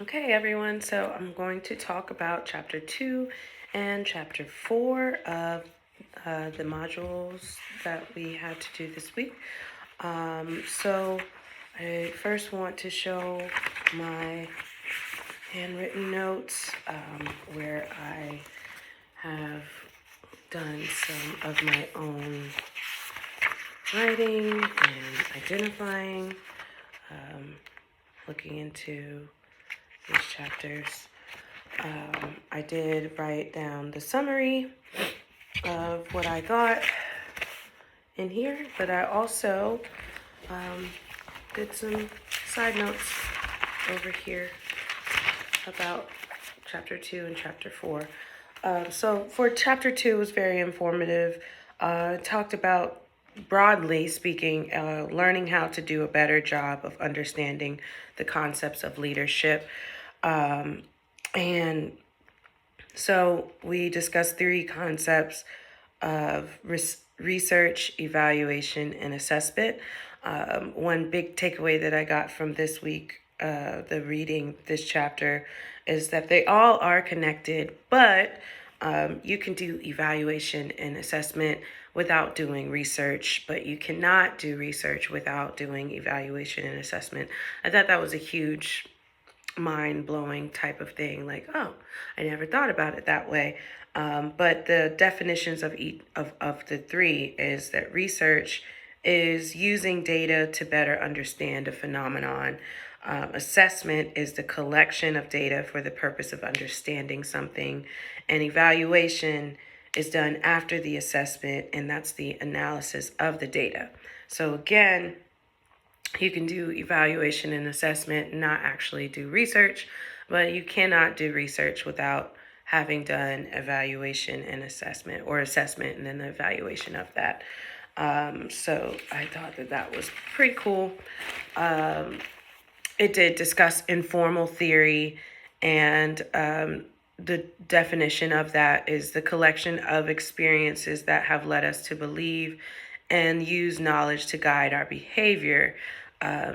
Okay, everyone, so I'm going to talk about chapter 2 and chapter 4 of the modules that we had to do this week. So I first want to show my handwritten notes where I have done some of my own writing and identifying, looking into these chapters. I did write down the summary of what I got in here, but I also did some side notes over here about chapter 2 and chapter 4. So for chapter 2, it was very informative. Talked about, broadly speaking, learning how to do a better job of understanding the concepts of leadership. And so we discussed three concepts of research, evaluation, and assessment. One big takeaway that I got from this week, the reading this chapter, is that they all are connected, but you can do evaluation and assessment without doing research, but you cannot do research without doing evaluation and assessment. I thought that was a huge mind-blowing type of thing, like, oh, I never thought about it that way. But the definitions of each of the three is that research is using data to better understand a phenomenon. Assessment is the collection of data for the purpose of understanding something, and evaluation is done after the assessment, and that's the analysis of the data. So again, you can do evaluation and assessment, not actually do research, but you cannot do research without having done evaluation and assessment, or assessment and then the evaluation of that. So I thought that that was pretty cool. It did discuss informal theory, and the definition of that is the collection of experiences that have led us to believe and use knowledge to guide our behavior.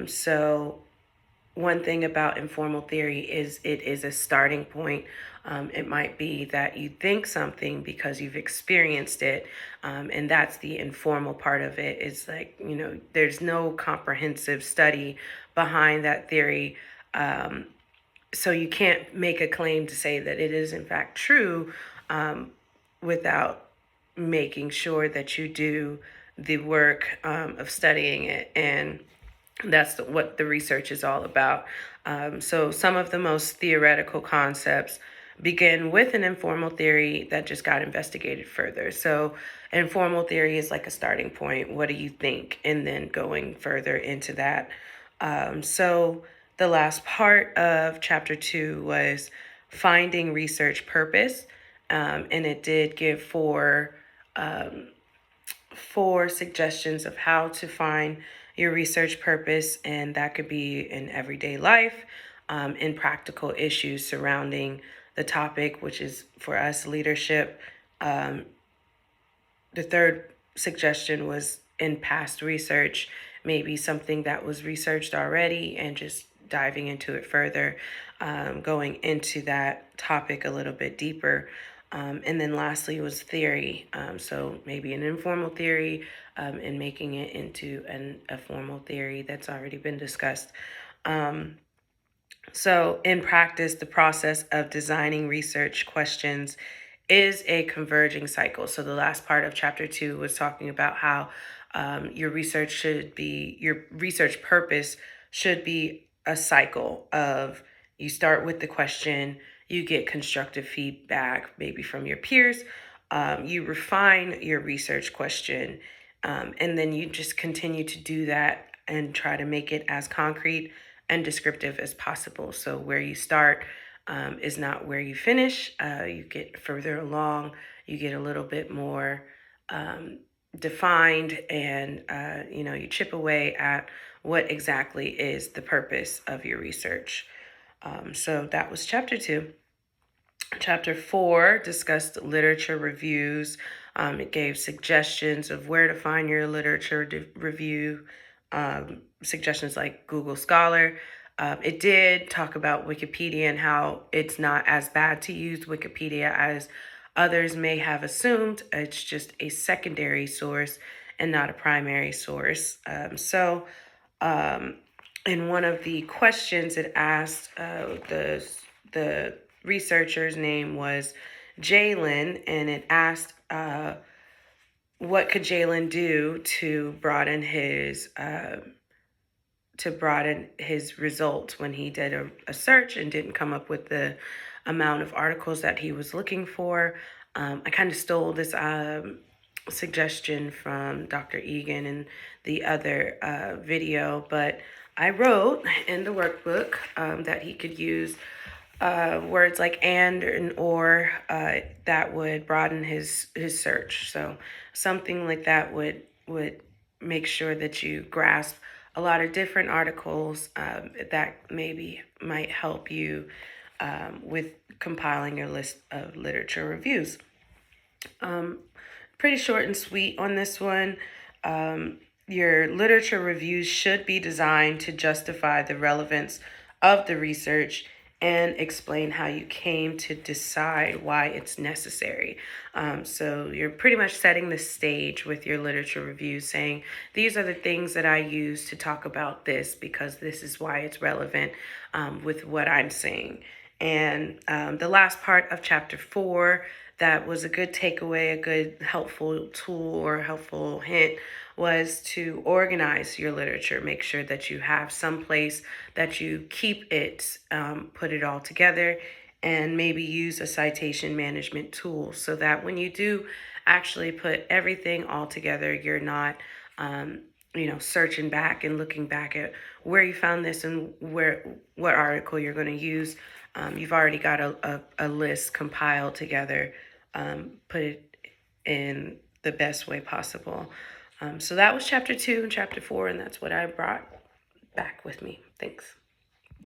So one thing about informal theory is it is a starting point. It might be that you think something because you've experienced it, and that's the informal part of it. It's like, there's no comprehensive study behind that theory. So you can't make a claim to say that it is in fact true without making sure that you do the work of studying it. And that's what the research is all about. So some of the most theoretical concepts begin with an informal theory that just got investigated further. So informal theory is like a starting point. What do you think? And then going further into that. So the last part of chapter 2 was finding research purpose. And it did give four suggestions of how to find your research purpose, and that could be in everyday life, in practical issues surrounding the topic, which is for us leadership. The third suggestion was in past research, maybe something that was researched already and just diving into it further, going into that topic a little bit deeper. And then lastly was theory. So maybe an informal theory, and making it into a formal theory that's already been discussed. So in practice, the process of designing research questions is a converging cycle. So the last part of chapter 2 was talking about how your research purpose should be a cycle of, you start with the question, you get constructive feedback, maybe from your peers, you refine your research question, and then you just continue to do that and try to make it as concrete and descriptive as possible. So where you start is not where you finish. You get further along, you get a little bit more defined, and you chip away at what exactly is the purpose of your research. So that was chapter 2. Chapter 4 discussed literature reviews. It gave suggestions of where to find your literature review, suggestions like Google Scholar, It did talk about Wikipedia and how it's not as bad to use Wikipedia as others may have assumed. It's just a secondary source and not a primary source. In one of the questions it asked, the researcher's name was Jalen, and it asked what could Jalen do to broaden his results when he did a search and didn't come up with the amount of articles that he was looking for. I kind of stole this suggestion from Dr. Egan and the other video, but I wrote in the workbook that he could use words like and or that would broaden his search. So something like that would make sure that you grasp a lot of different articles that maybe might help you with compiling your list of literature reviews. Pretty short and sweet on this one. Your literature reviews should be designed to justify the relevance of the research and explain how you came to decide why it's necessary. So you're pretty much setting the stage with your literature reviews, saying, these are the things that I use to talk about this because this is why it's relevant with what I'm saying. And the last part of chapter 4, that was a good takeaway, a good helpful tool or helpful hint, was to organize your literature. Make sure that you have some place that you keep it, put it all together, and maybe use a citation management tool so that when you do actually put everything all together, you're not searching back and looking back at where you found this and what article you're going to use. You've already got a list compiled together, put it in the best way possible. So that was chapter 2 and chapter 4, and that's what I brought back with me. Thanks.